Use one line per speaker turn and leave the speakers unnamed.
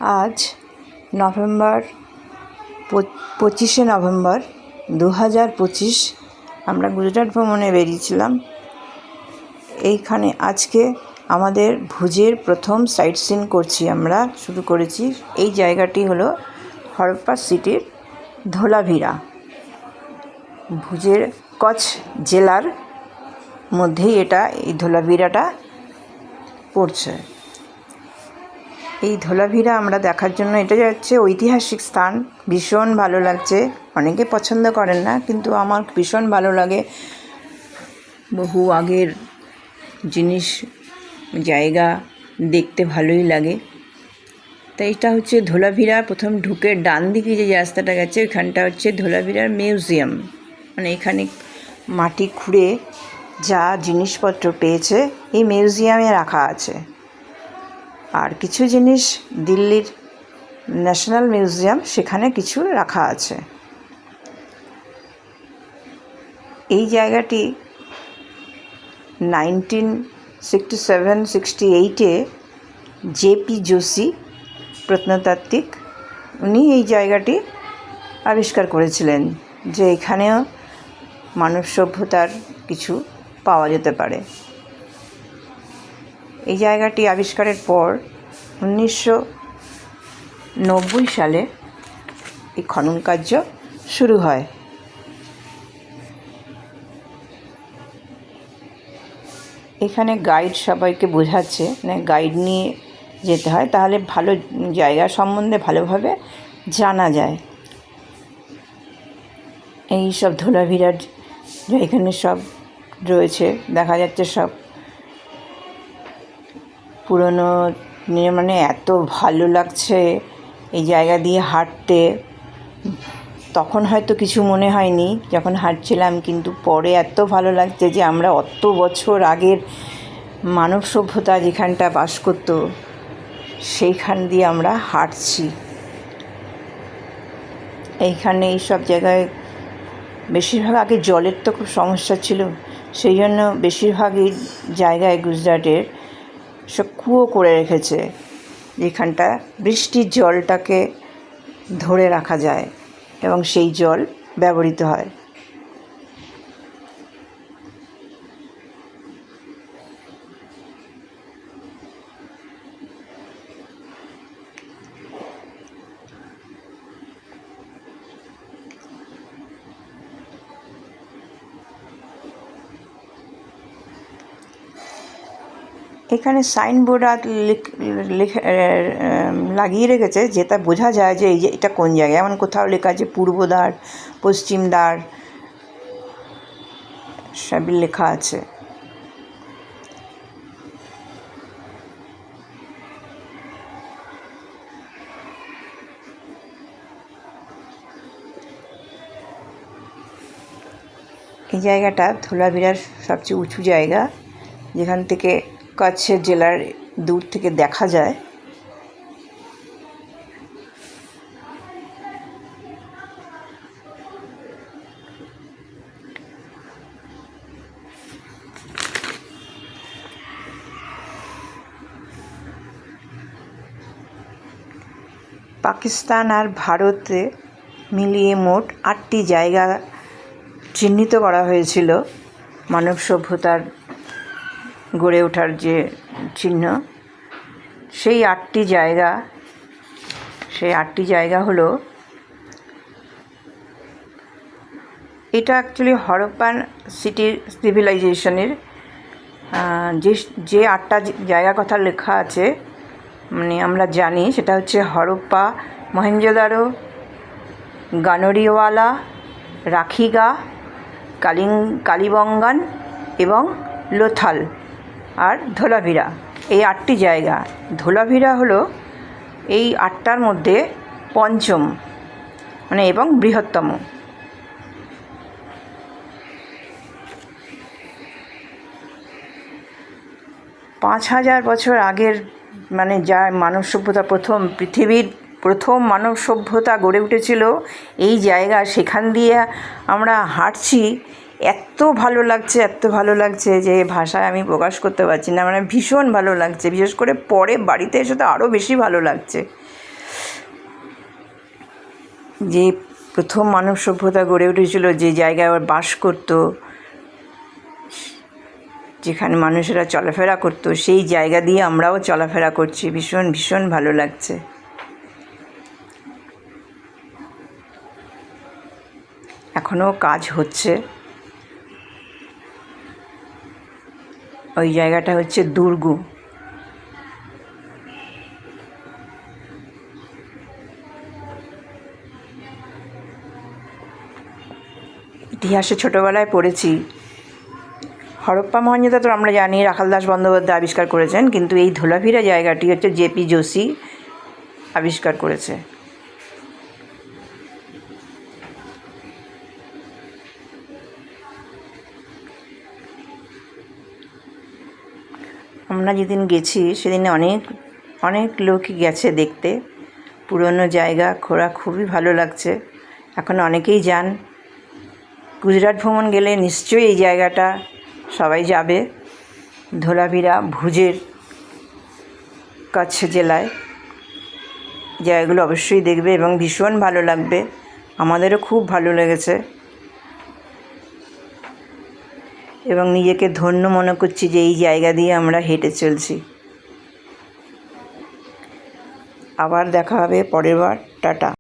আজ November 25শে November 2025 আমরা গুজরাট ভ্রমণে বেরিয়েছিলাম। এইখানে আজকে আমাদের ভুজের প্রথম সাইট সিন শুরু করেছি। এই জায়গাটি হলো হরপ্পা সিটির ধোলাভিরা। ভুজের কচ্ছ জেলার মধ্যেই এই ধোলাভিরাটা পড়ছে। এই ধোলাভিরা আমরা দেখার জন্য এটা যাচ্ছে ঐতিহাসিক স্থান। ভীষণ ভালো লাগছে। অনেকে পছন্দ করেন না, কিন্তু আমার ভীষণ ভালো লাগে। বহু আগের জিনিস জায়গা দেখতে ভালোই লাগে। তাই এটা হচ্ছে ধোলাভিরা। প্রথম ঢুকে ডান দিকে যে রাস্তাটা গেছে ওইখানটা হচ্ছে ধোলাভিরার মিউজিয়াম। মানে এখানে মাটি খুঁড়ে যা জিনিসপত্র পেয়েছে এই মিউজিয়ামে রাখা আছে। আর কিছু জিনিস দিল্লির ন্যাশনাল মিউজিয়াম, সেখানে কিছু রাখা আছে। এই জায়গাটি 1967-68-এ জেপি যোশী প্রত্নতাত্ত্বিক উনি এই জায়গাটি আবিষ্কার করেছিলেন যে এখানেও মানব সভ্যতার কিছু পাওয়া যেতে পারে। এই জায়গাটি আবিষ্কারের পর 1990 সালে এই খনন কার্য শুরু হয়। এখানে গাইড সবাইকে বোঝাচ্ছে, গাইড নিয়ে যেতে হয়, তাহলে ভালো জায়গা সম্বন্ধে ভালোভাবে জানা যায়। এই সব ধোলাভিরার এখানে সব রয়েছে, দেখা যাচ্ছে সব পুরনো। মানে এত ভালো লাগছে এই জায়গা দিয়ে হাঁটতে। তখন হয়তো কিছু মনে হয়নি যখন হাঁটছিলাম, কিন্তু পরে এত ভালো লাগছে যে আমরা অত বছর আগের মানব সভ্যতা যেখানটা বাস করত সেইখান দিয়ে আমরা হাঁটছি। এইখানে এই সব জায়গায় বেশিরভাগ আগে জলের তো খুব সমস্যা ছিল, সেই জন্য বেশিরভাগই জায়গায় গুজরাটের সব কুয়ো করে রেখেছে, যেখানটা বৃষ্টির জলটাকে ধরে রাখা যায় এবং সেই জল ব্যবহৃত হয়। এখানে সাইনবোর্ড লাগিয়ে রেখেছে, যেটা বোঝা যায় যে এটা কোন জায়গায়। এমন কোথাও লেখা আছে পূর্ব দ্বার, পশ্চিম দ্বার, সবই লেখা আছে। এই জায়গাটা ধোলাভিরার সবচেয়ে উঁচু জায়গা, যেখান থেকে কচ্ছের জেলার দূর থেকে দেখা যায়। পাকিস্তান আর ভারতে মিলিয়ে মোট 8টি জায়গা চিহ্নিত করা হয়েছিল মানব সভ্যতার গড়ে ওঠার যে চিহ্ন। সেই 8টি জায়গা হলো, এটা অ্যাকচুয়ালি হরপ্পান সিটির সিভিলাইজেশনের যে 8টা জায়গার কথা লেখা আছে, মানে আমরা জানি সেটা হচ্ছে হরপ্পা, মহেঞ্জোদারো, গানোরিওয়ালা, রাখিগা, কালিবঙ্গান এবং লোথাল আর ধোলাভিরা। এই 8টি জায়গা। ধোলাভিরা হলো এই 8টার মধ্যে পঞ্চম, মানে এবং বৃহত্তম। পাঁচ হাজার বছর আগের, মানে যা মানব সভ্যতা পৃথিবীর প্রথম মানব সভ্যতা গড়ে উঠেছিল এই জায়গা, সেখান দিয়ে আমরা হাঁটছি। এত ভালো লাগছে যে ভাষায় আমি প্রকাশ করতে পারছি না। মানে ভীষণ ভালো লাগছে। বিশেষ করে পরে বাড়িতে এসে তো আরও বেশি ভালো লাগছে। যে প্রথম মানব সভ্যতা গড়ে উঠেছিল, যে জায়গায় ওরা বাস করত, যেখানে মানুষেরা চলাফেরা করতো, সেই জায়গা দিয়ে আমরাও চলাফেরা করছি। ভীষণ ভীষণ ভালো লাগছে। এখনও কাজ হচ্ছে। ওই জায়গাটা হচ্ছে দুর্গ। ইতিহাসে ছোটোবেলায় পড়েছি, হরপ্পা মহেঞ্জোদারো তো আমরা জানি রাখালদাস বন্দ্যোপাধ্যায় আবিষ্কার করেছেন, কিন্তু এই ধোলাভিরা জায়গাটি হচ্ছে জেপি যোশী আবিষ্কার করেছে। আমরা যেদিন গেছি সেদিনে অনেক লোকই গেছে দেখতে। পুরনো জায়গা ঘোরা খুবই ভালো লাগছে। এখন অনেকেই যান। গুজরাট ভ্রমণ গেলে নিশ্চয়ই এই জায়গাটা সবাই যাবে। ধোলাভিরা ভুজের কচ্ছ জেলায়। জায়গাগুলো অবশ্যই দেখবে এবং ভীষণ ভালো লাগবে। আমাদেরও খুব ভালো লেগেছে এবং নিজেকে ধন্য মনে করছি যে এই জায়গা দিয়ে আমরা হেঁটে চলছি। আবার দেখা হবে পরের বার। টাটা।